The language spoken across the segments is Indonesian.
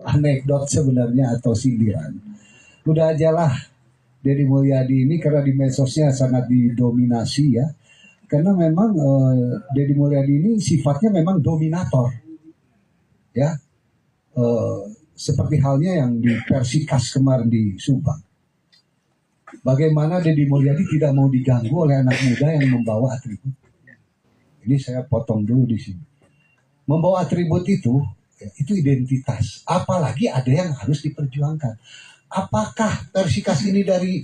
anekdot sebenarnya atau sindiran. Udah ajalah Deddy Mulyadi ini karena di medsosnya sangat didominasi ya. Karena memang Deddy Mulyadi ini sifatnya memang dominator. Ya. Seperti halnya yang di Persikas kemarin di Subang. Bagaimana Deddy Mulyadi tidak mau diganggu oleh anak muda yang membawa atribut. Ini saya potong dulu di sini. Membawa atribut itu identitas. Apalagi ada yang harus diperjuangkan. Apakah Persikas ini dari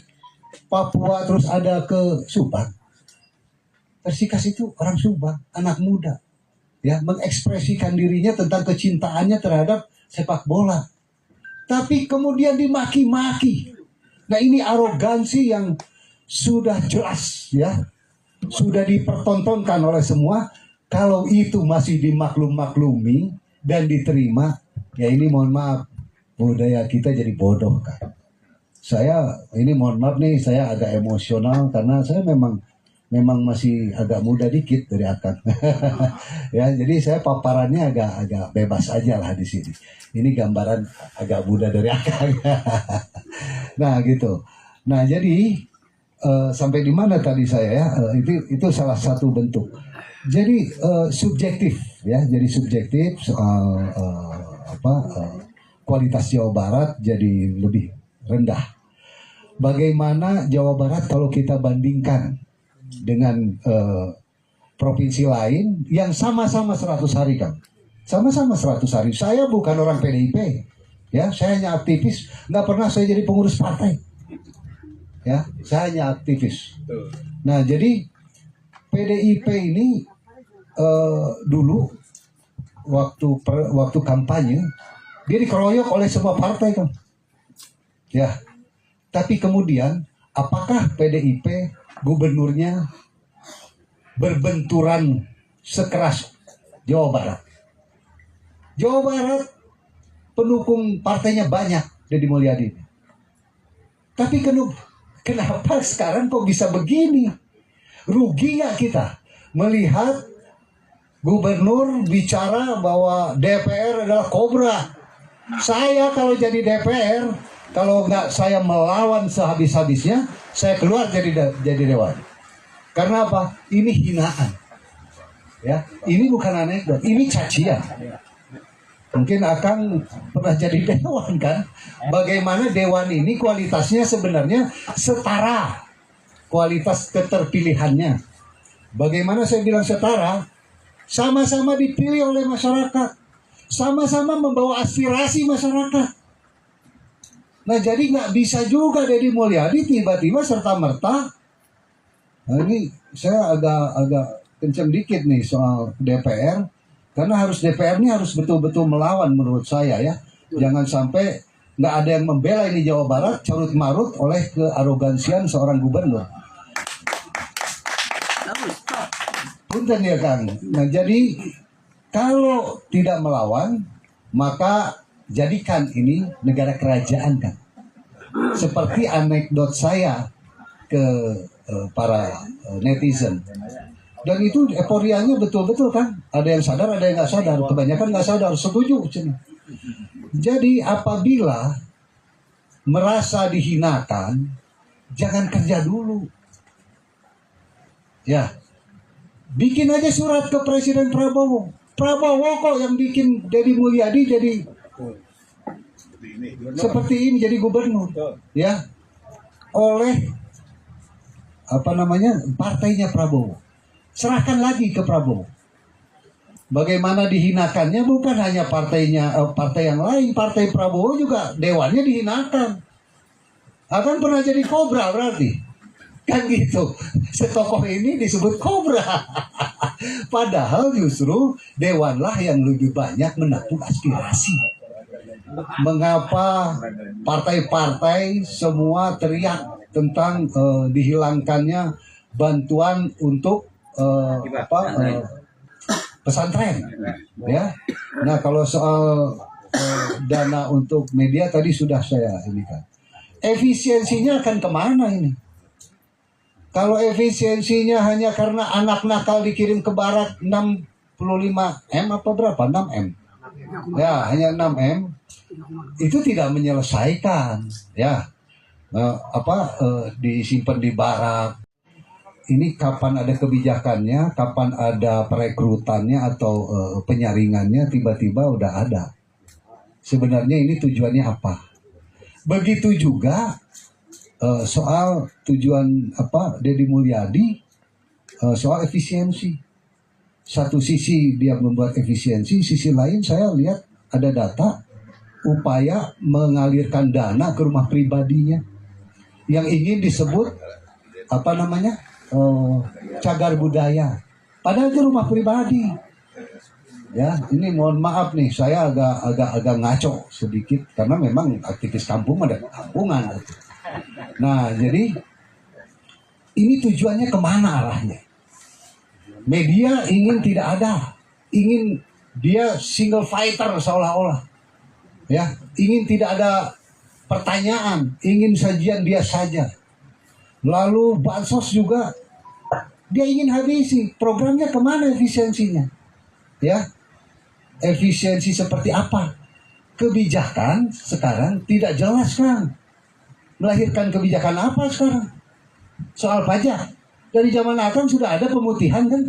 Papua terus ada ke Subang? Persikas itu orang Subang, anak muda, ya, mengekspresikan dirinya tentang kecintaannya terhadap sepak bola. Tapi kemudian dimaki-maki. Nah, ini arogansi yang sudah jelas, ya, sudah dipertontonkan oleh semua. Kalau itu masih dimaklum-maklumi dan diterima, ya ini mohon maaf, budaya kita jadi bodoh kan. Saya ini mohon maaf nih, saya agak emosional karena saya memang masih agak muda dikit dari Akang. Ya, jadi saya paparannya agak bebas aja lah di sini. Ini gambaran agak muda dari Akang. Nah, gitu. Nah, jadi sampai di mana tadi saya ya? Itu salah satu bentuk. Jadi subjektif ya, jadi subjektif soal kualitas Jawa Barat jadi lebih rendah. Bagaimana Jawa Barat kalau kita bandingkan dengan provinsi lain yang sama-sama 100 hari kan? Sama-sama 100 hari. Saya bukan orang PDIP, ya, saya hanya aktivis. Nggak pernah saya jadi pengurus partai, ya, saya hanya aktivis. Nah, jadi PDIP ini dulu waktu kampanye dia dikeroyok oleh semua partai kan, ya. Tapi kemudian apakah PDIP gubernurnya berbenturan sekeras Jawa Barat? Jawa Barat pendukung partainya banyak Deddy Mulyadi. Tapi kenapa sekarang kok bisa begini? Rugi ya kita melihat gubernur bicara bahwa DPR adalah kobra. Saya kalau jadi DPR, kalau nggak saya melawan sehabis-habisnya, saya keluar jadi dewan. Karena apa? Ini hinaan. Ya, ini bukan anekdot, ini cacian. Mungkin Akang pernah jadi dewan kan? Bagaimana dewan ini kualitasnya sebenarnya setara kualitas keterpilihannya. Bagaimana saya bilang setara? Sama-sama dipilih oleh masyarakat, sama-sama membawa aspirasi masyarakat. Nah, jadi nggak bisa juga Deddy Mulyadi tiba-tiba serta-merta. Nah, ini saya agak kenceng dikit nih soal DPR. Karena DPR ini harus betul-betul melawan menurut saya ya. Jangan sampai nggak ada yang membela ini Jawa Barat carut-marut oleh kearogansian seorang gubernur. Punten ya Kang. Nah, jadi kalau tidak melawan, maka jadikan ini negara kerajaan kan. Seperti anekdot saya ke para netizen. Dan itu euforianya betul-betul kan. Ada yang sadar, ada yang nggak sadar. Kebanyakan nggak sadar, setuju. Jadi apabila merasa dihinakan, jangan kerja dulu. Ya, bikin aja surat ke Presiden Prabowo. Prabowo kok yang bikin Deddy Mulyadi jadi seperti ini, jadi gubernur, ya, oleh partainya Prabowo. Serahkan lagi ke Prabowo. Bagaimana dihinakannya bukan hanya partainya, partai yang lain, partai Prabowo juga dewannya dihinakan. Akan pernah jadi kobra berarti, kan gitu. Setokoh ini disebut kobra. Padahal justru dewanlah yang lebih banyak menampung aspirasi. Mengapa partai-partai semua teriak tentang dihilangkannya bantuan untuk pesantren, ya. Nah, kalau soal dana untuk media tadi sudah saya ini kan. Efisiensinya akan kemana ini? Kalau efisiensinya hanya karena anak nakal dikirim ke barat 65 M apa berapa? 6 M. Ya, hanya 6 M. itu tidak menyelesaikan, ya. Disimpan di barak. Ini kapan ada kebijakannya, kapan ada perekrutannya atau penyaringannya, tiba-tiba udah ada. Sebenarnya ini tujuannya apa? Begitu juga soal tujuan Deddy Mulyadi, soal efisiensi. Satu sisi dia membuat efisiensi, sisi lain saya lihat ada data upaya mengalirkan dana ke rumah pribadinya yang ingin disebut cagar budaya. Padahal itu rumah pribadi. Ya, ini mohon maaf nih, saya agak ngaco sedikit karena memang aktivis kampung ada kampungan. Nah, jadi ini tujuannya kemana arahnya? Media ingin tidak ada, ingin dia single fighter seolah-olah, ya, ingin tidak ada pertanyaan, ingin sajian dia saja. Lalu bansos juga dia ingin habisi. Programnya kemana efisiensinya? Ya, efisiensi seperti apa? Kebijakan sekarang tidak jelas kan? Melahirkan kebijakan apa sekarang? Soal pajak. Dari zaman Akang sudah ada pemutihan kan?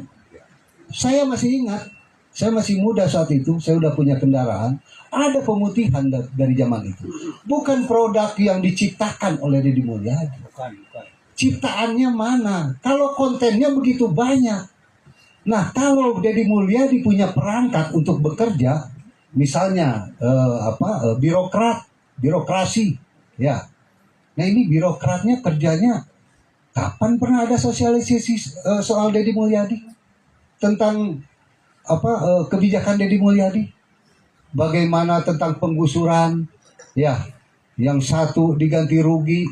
Saya masih ingat, saya masih muda saat itu, saya udah punya kendaraan. Ada pemutihan dari zaman itu. Bukan produk yang diciptakan oleh Deddy Mulyadi. Ciptaannya mana? Kalau kontennya begitu banyak. Nah, kalau Deddy Mulyadi punya perangkat untuk bekerja, misalnya birokrasi, ya. Nah, ini birokratnya kerjanya kapan pernah ada sosialisasi soal Deddy Mulyadi tentang kebijakan Deddy Mulyadi? Bagaimana tentang penggusuran, ya, yang satu diganti rugi,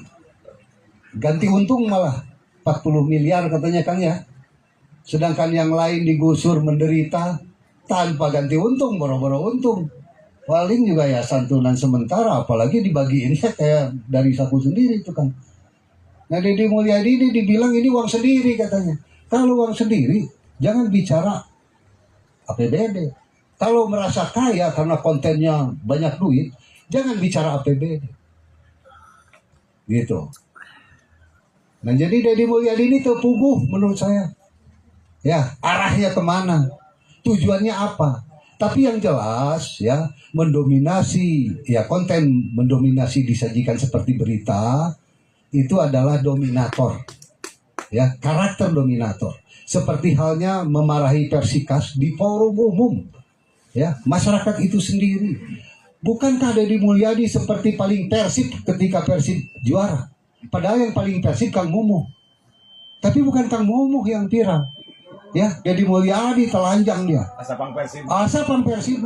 ganti untung malah 40 miliar katanya Kang ya. Sedangkan yang lain digusur menderita tanpa ganti untung, boro-boro untung. Paling juga ya santunan sementara, apalagi dibagiinnya kayak dari saku sendiri itu kan. Nah, Deddy Mulyadi ini dibilang ini uang sendiri katanya. Kalau uang sendiri, jangan bicara APBD. Kalau merasa kaya karena kontennya banyak duit, jangan bicara APBD. Gitu. Nah, jadi Deddy Mulyadi ini terpuguh menurut saya. Ya, arahnya kemana? Tujuannya apa? Tapi yang jelas ya, mendominasi, ya konten mendominasi disajikan seperti berita, itu adalah dominator. Ya, karakter dominator. Seperti halnya memarahi Persikas di forum umum. Ya, masyarakat itu sendiri. Bukankah Deddy Mulyadi seperti paling Persib ketika Persib juara? Padahal yang paling Persib Kang Mumuh. Tapi bukan Kang Mumuh yang viral. Ya, Deddy Mulyadi telanjang dia. Asapang Persib.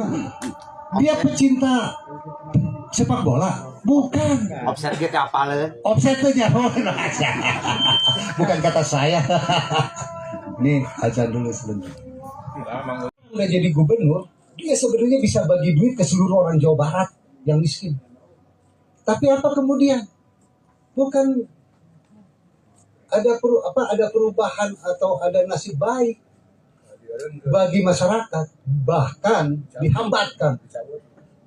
Dia pecinta sepak bola. Bukan. Offset gitu apa le? Offset aja. Bukan kata saya. Nih, aja dulu sebentar. Udah jadi gubernur, dia sebenarnya bisa bagi duit ke seluruh orang Jawa Barat yang miskin. Tapi apa kemudian? Bukan ada perubahan atau ada nasib baik bagi masyarakat, bahkan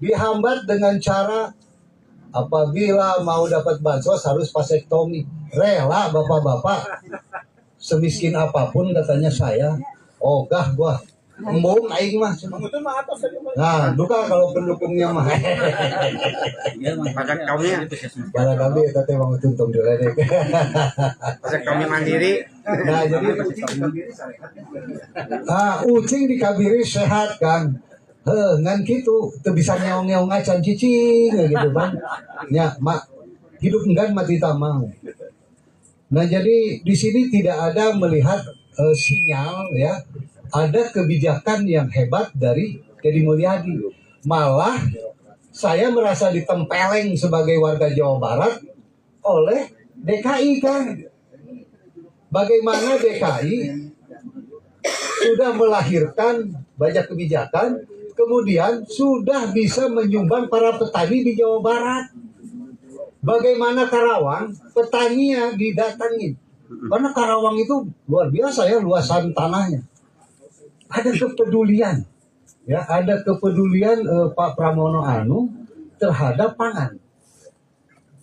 dihambat dengan cara apabila mau dapat bansos harus vasektomi. Rela bapak-bapak semiskin apapun katanya saya, ogah gua embung aing mah. Nah, duka kalau pendukungnya mah. Pajak kaumnya. Pada kami eta teh mau tuntung diledek. Pajak kaumnya mandiri. Nah, jadi ucing dikabiri sehat kan. Ngan gitu, teu bisa ngeong-ngeong acan cicing gitu kan. Nya, mak hidup enggan mati tamang. Nah, jadi di sini tidak ada melihat sinyal ya, ada kebijakan yang hebat dari Deddy Mulyadi. Malah saya merasa ditempeleng sebagai warga Jawa Barat oleh DKI kan. Bagaimana DKI sudah melahirkan banyak kebijakan, kemudian sudah bisa menyumbang para petani di Jawa Barat. Bagaimana Karawang, petaninya didatangin. Karena Karawang itu luar biasa ya luasan tanahnya. Ada kepedulian, ya ada kepedulian Pak Pramono Anung terhadap pangan.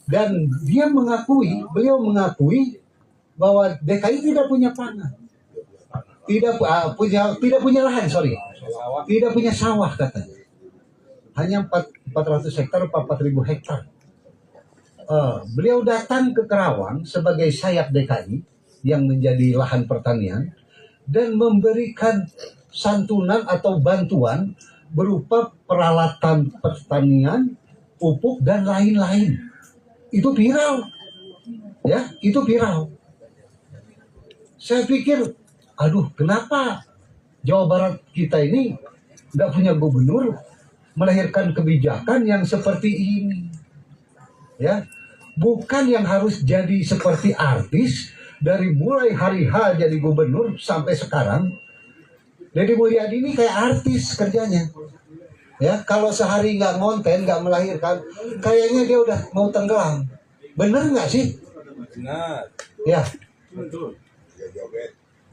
Dan beliau mengakui bahwa DKI tidak punya pangan, tidak punya lahan, tidak punya sawah katanya, hanya 400 hektar, 4.000 hektar. Beliau datang ke Kerawang sebagai sayap DKI yang menjadi lahan pertanian dan memberikan santunan atau bantuan berupa peralatan pertanian, pupuk dan lain-lain. Itu viral, ya, itu viral. Saya pikir, aduh, kenapa Jawa Barat kita ini nggak punya gubernur melahirkan kebijakan yang seperti ini, ya, bukan yang harus jadi seperti artis dari mulai hari H jadi gubernur sampai sekarang. Deddy Mulyadi ini kayak artis kerjanya, ya. Kalau sehari nggak ngonten, nggak melahirkan, kayaknya dia udah mau tenggelam. Bener nggak sih? Benar. Ya.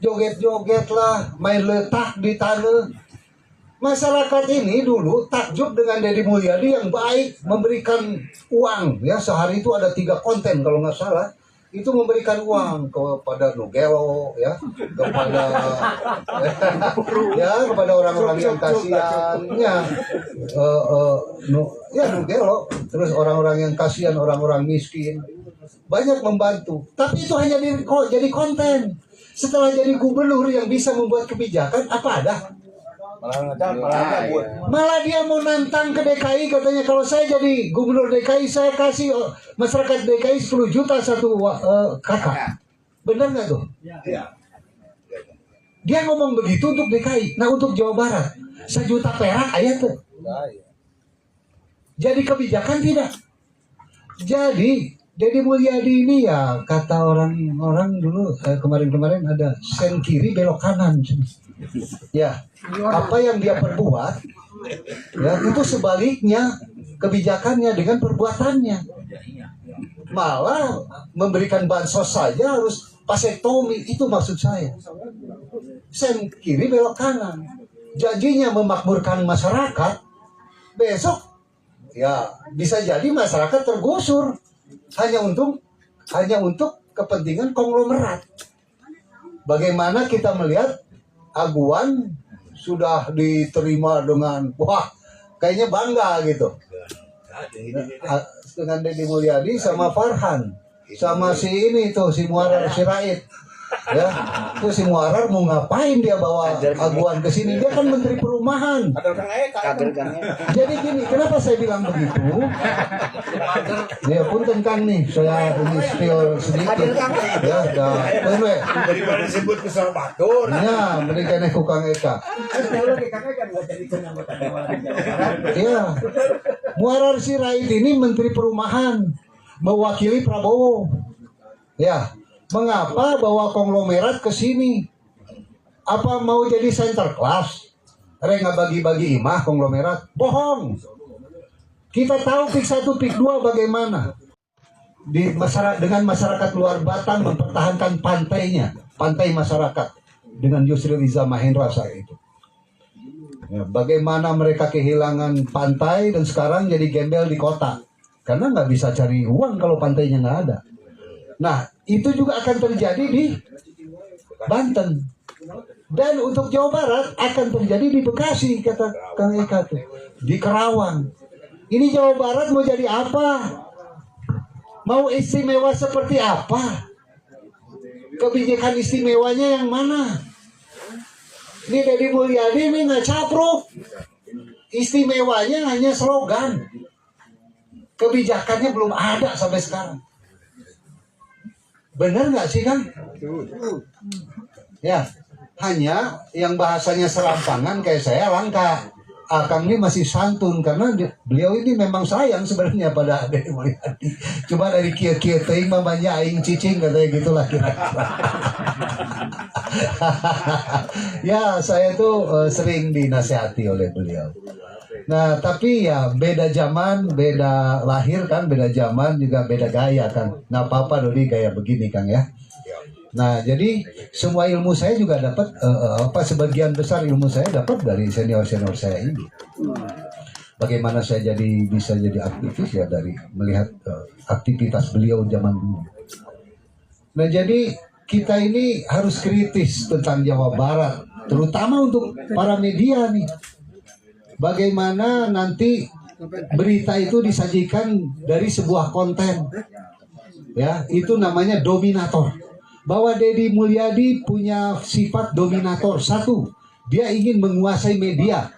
Joget-joget lah, main letak di tanah. Masyarakat ini dulu takjub dengan Deddy Mulyadi yang baik, memberikan uang, ya, sehari itu ada 3 konten kalau nggak salah, itu memberikan uang kepada Nugelo, ya, kepada ya, kepada orang-orang yang kasihan, ya, Nugelo, terus orang-orang yang kasihan, orang-orang miskin, banyak membantu. Tapi itu hanya jadi konten. Setelah jadi gubernur yang bisa membuat kebijakan, apa ada? Malah dia mau nantang ke DKI, katanya kalau saya jadi gubernur DKI, saya kasih masyarakat DKI 10 juta satu kakak. Benar nggak tuh? Dia ngomong begitu untuk DKI. Nah, untuk Jawa Barat 1 juta perak ayat tuh. Jadi kebijakan tidak. Jadi Deddy Mulyadi ini, ya, kata orang-orang dulu, kemarin-kemarin ada sen kiri belok kanan. Ya, apa yang dia perbuat, ya, itu sebaliknya kebijakannya dengan perbuatannya. Malah memberikan bansos saja harus vasektomi, itu maksud saya. Sen kiri belok kanan. Janjinya memakmurkan masyarakat, besok ya bisa jadi masyarakat tergusur hanya untuk kepentingan konglomerat. Bagaimana kita melihat Aguan sudah diterima dengan wah, kayaknya bangga gitu. Dengan Deddy Mulyadi sama Farhan, sama si ini tuh, si Muarar Sirait. Ya, itu si Muarar mau ngapain dia bawa Aguan ke sini? Dia kan Menteri Perumahan. Jadi gini, kenapa saya bilang begitu? Ya punten Kang nih, saya ini spill sedikit. Ya, Daripada disebut kesal batur. ya, berikan ku Kang Eka. Ya, Muarar Sirait ini Menteri Perumahan, mewakili Prabowo. Ya. Mengapa bawa konglomerat ke sini? Apa mau jadi center class? Nggak bagi-bagi imah konglomerat? Bohong. Kita tahu PIK 1, PIK 2 bagaimana dengan masyarakat luar Batang mempertahankan pantainya, pantai masyarakat dengan Yusril Iza Mahendra saat itu. Ya, bagaimana mereka kehilangan pantai dan sekarang jadi gembel di kota karena nggak bisa cari uang kalau pantainya nggak ada. Nah, itu juga akan terjadi di Banten. Dan untuk Jawa Barat akan terjadi di Bekasi, kata Kang Eka tuh. Di Kerawang. Ini Jawa Barat mau jadi apa? Mau istimewa seperti apa? Kebijakan istimewanya yang mana? Ini Deddy Mulyadi ini nggak capruk. Istimewanya hanya slogan. Kebijakannya belum ada sampai sekarang. Benar nggak sih, Kang? Ya, hanya yang bahasanya serampangan kayak saya langka. Kang ini masih santun karena beliau ini memang sayang sebenarnya pada Deddy Mulyadi. Cuma dari kia-kia teuing mamanya aing cicing katanya gitulah kira-kira. Ya, saya tuh sering dinasihati oleh beliau. Nah, tapi ya beda zaman, beda lahir kan, beda zaman juga beda gaya kan. Nggak apa-apa Dodi gaya begini Kang ya. Nah, jadi semua ilmu saya juga dapat sebagian besar ilmu saya dapat dari senior-senior saya ini. bagaimana saya bisa jadi aktivis ya dari melihat aktivitas beliau zaman dulu. Nah jadi kita ini harus kritis tentang Jawa Barat, terutama untuk para media nih. Bagaimana nanti berita itu disajikan dari sebuah konten, ya itu namanya dominator. Bahwa Deddy Mulyadi punya sifat dominator. Satu, dia ingin menguasai media,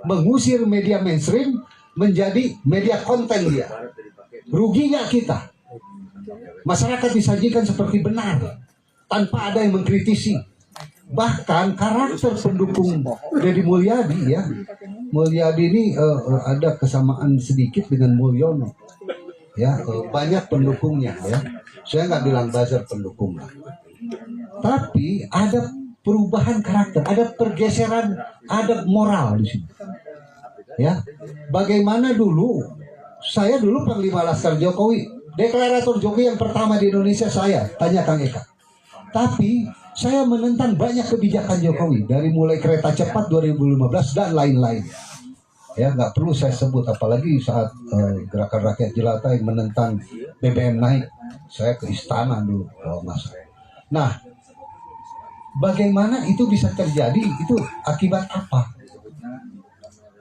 mengusir media mainstream menjadi media konten dia. Rugi nggak kita? Masyarakat disajikan seperti benar tanpa ada yang mengkritisi. Bahkan karakter pendukung Deddy Mulyadi ya, Mulyadi ini ada kesamaan sedikit dengan Mulyono. Ya, banyak pendukungnya ya. Saya nggak bilang buzzer pendukung lah. Tapi ada perubahan karakter, ada pergeseran, ada moral di sini. Ya, bagaimana saya dulu Panglima Laskar Jokowi, deklarator Jokowi yang pertama di Indonesia saya, tanya Kang Eka. Tapi saya menentang banyak kebijakan Jokowi dari mulai kereta cepat 2015 dan lain-lain. Ya nggak perlu saya sebut, apalagi saat gerakan rakyat jelata yang menentang BBM naik, saya ke istana dulu Mas. Nah, bagaimana itu bisa terjadi? Itu akibat apa?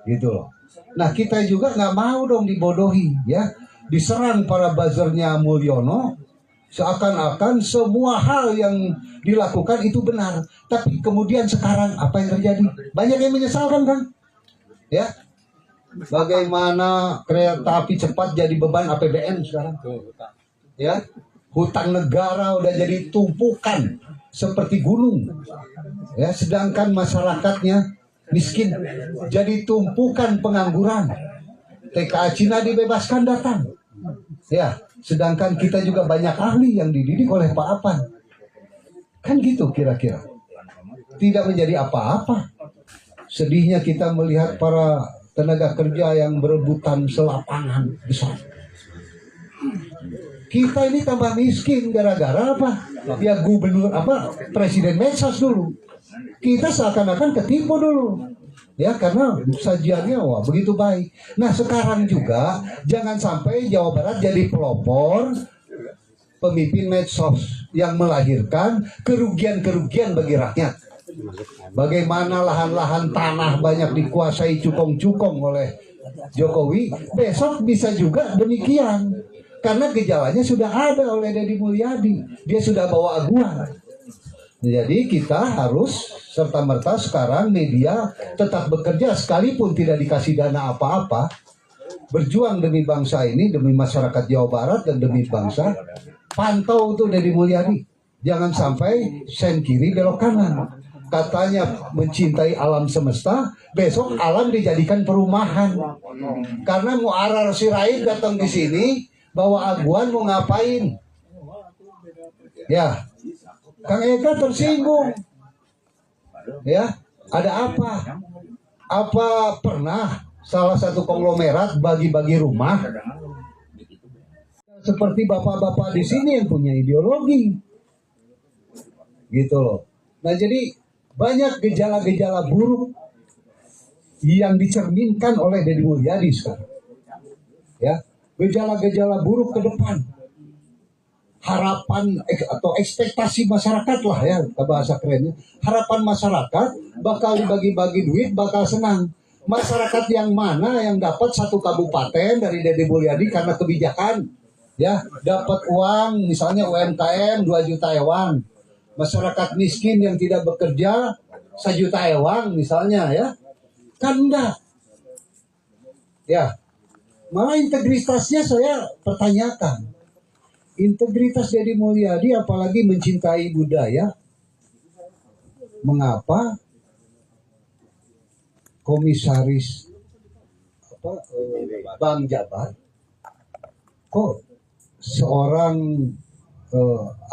Gitu loh. Nah kita juga nggak mau dong dibodohi ya, diserang para buzzernya Mulyono, seakan-akan semua hal yang dilakukan itu benar. Tapi kemudian sekarang apa yang terjadi? Banyak yang menyesalkan kan? Ya. Bagaimana kereta api cepat jadi beban APBN sekarang? Ya. Hutang negara udah jadi tumpukan seperti gunung. Ya, sedangkan masyarakatnya miskin. Jadi tumpukan pengangguran. TKA Cina dibebaskan datang. Ya, sedangkan kita juga banyak ahli yang dididik oleh Pak Apan. Kan gitu kira-kira. Tidak menjadi apa-apa. Sedihnya kita melihat para tenaga kerja yang berebutan selapangan besar. Kita ini tambah miskin gara-gara apa? Ya gubernur presiden medsos dulu. Kita seakan-akan ketipu dulu. Ya karena sajiannya wah begitu baik. Nah sekarang juga jangan sampai Jawa Barat jadi pelopor pemimpin medsos yang melahirkan kerugian-kerugian bagi rakyat. Bagaimana lahan-lahan tanah banyak dikuasai cukong-cukong oleh Jokowi, besok bisa juga demikian. Karena gejalanya sudah ada oleh Deddy Mulyadi, dia sudah bawa aguan. Jadi kita harus serta-merta sekarang media tetap bekerja sekalipun tidak dikasih dana apa-apa, berjuang demi bangsa ini, demi masyarakat Jawa Barat dan demi bangsa. Pantau tuh Deddy Mulyadi, jangan sampai sen kiri belok kanan. Katanya mencintai alam semesta, besok alam dijadikan perumahan. Karena Mu'arar Sirait datang di sini bawa aguan mau ngapain? Ya, Kang Eka tersinggung. Ya, ada apa? Apa pernah salah satu konglomerat bagi-bagi rumah? Seperti bapak-bapak di sini yang punya ideologi. Gitu loh. Nah, jadi banyak gejala-gejala buruk yang dicerminkan oleh Deddy Mulyadi sekarang. Ya, gejala-gejala buruk ke depan. Harapan atau ekspektasi masyarakat lah ya, bahasa kerennya. Harapan masyarakat bakal dibagi-bagi duit, bakal senang. Masyarakat yang mana yang dapat satu kabupaten dari Deddy Mulyadi karena kebijakan, ya dapat uang misalnya UMKM 2 juta ewang. Masyarakat miskin yang tidak bekerja 1 juta ewang misalnya ya, kan enggak. Ya, malah integritasnya saya pertanyakan. Integritas Deddy Mulyadi apalagi mencintai budaya. Mengapa komisaris Bank Jabar kok seorang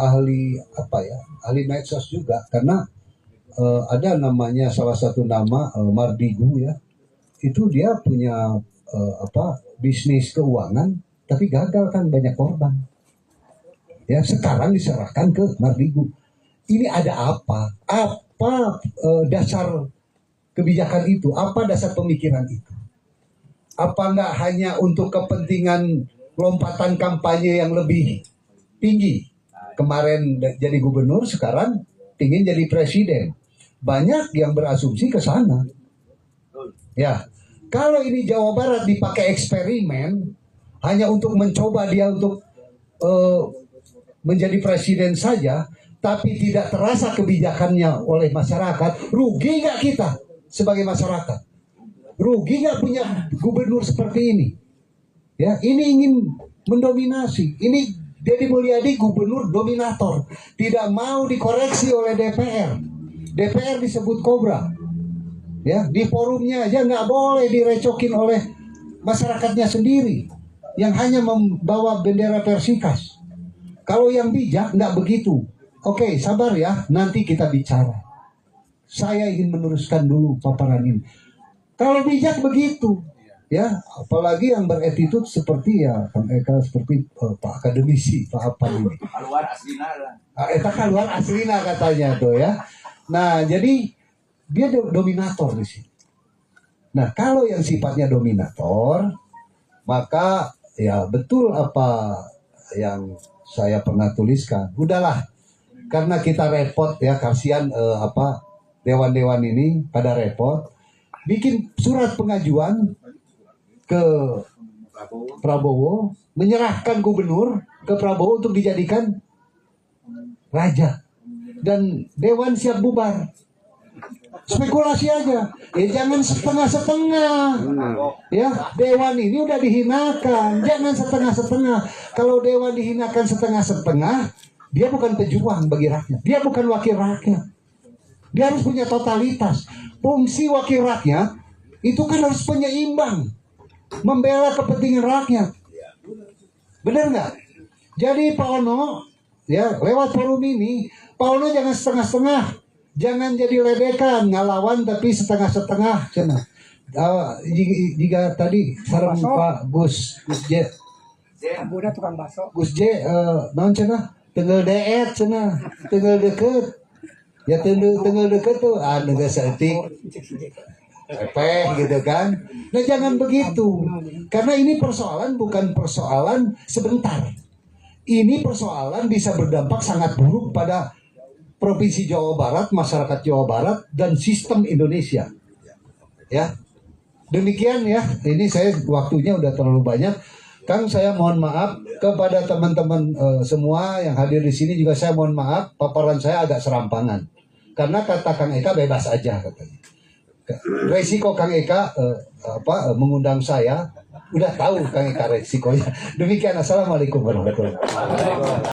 ahli ahli medsos juga, karena ada namanya salah satu nama Mardigu ya, itu dia punya bisnis keuangan tapi gagal kan, banyak korban ya, sekarang diserahkan ke Mardigu. Ini ada apa dasar kebijakan itu, apa dasar pemikiran itu? Apa nggak hanya untuk kepentingan lompatan kampanye yang lebih tinggi? Kemarin jadi gubernur, sekarang ingin jadi presiden. Banyak yang berasumsi ke sana. Ya, kalau ini Jawa Barat dipakai eksperimen hanya untuk mencoba dia untuk menjadi presiden saja, tapi tidak terasa kebijakannya oleh masyarakat, rugi nggak kita sebagai masyarakat? Rugi nggak punya gubernur seperti ini? Ya, ini ingin mendominasi. Ini Deddy Mulyadi gubernur dominator, tidak mau dikoreksi oleh DPR. DPR disebut kobra. Ya, di forumnya aja nggak boleh direcokin oleh masyarakatnya sendiri yang hanya membawa bendera Persikas. Kalau yang bijak nggak begitu. Oke, sabar ya, nanti kita bicara. Saya ingin meneruskan dulu paparan ini. Kalau bijak begitu, ya, apalagi yang beretitut seperti ya Kang Eka, seperti Pak akademisi, Pak apa ini. Keluar aslina lah. Eta keluar aslina katanya tuh ya. Nah, jadi dia dominator di sini. Nah, kalau yang sifatnya dominator, maka ya betul apa yang saya pernah tuliskan. Udahlah, karena kita repot ya, kasihan dewan-dewan ini pada repot, bikin surat pengajuan ke Prabowo, menyerahkan gubernur ke Prabowo untuk dijadikan raja, dan dewan siap bubar. Spekulasi aja, jangan setengah-setengah. Ya, dewan ini udah dihinakan, jangan setengah-setengah. Kalau dewan dihinakan setengah-setengah, dia bukan pejuang bagi rakyat, dia bukan wakil rakyat. Dia harus punya totalitas. Fungsi wakil rakyat itu kan harus penyeimbang, membela kepentingan rakyat. Benar nggak? Jadi Pak Ono, ya lewat forum ini, Pak Ono jangan setengah-setengah, jangan jadi ledekan, ngalawan tapi setengah-setengah. Jika tadi saran Pak Gus J, Gus J, naon cenah, tengel deet cenah, tengel deket. Ya tengel deket tuh, nggak seetik, gitu kan. Nah jangan begitu, karena ini persoalan bukan persoalan sebentar. Ini persoalan bisa berdampak sangat buruk pada Provinsi Jawa Barat, masyarakat Jawa Barat, dan sistem Indonesia. Ya, demikian ya. Ini saya waktunya udah terlalu banyak. Kang, saya mohon maaf kepada teman-teman semua yang hadir di sini, juga saya mohon maaf paparan saya agak serampangan. Karena kata Kang Eka bebas aja katanya. Resiko Kang Eka mengundang saya, udah tahu Kang Eka resikonya. Demikian, assalamualaikum warahmatullahi wabarakatuh.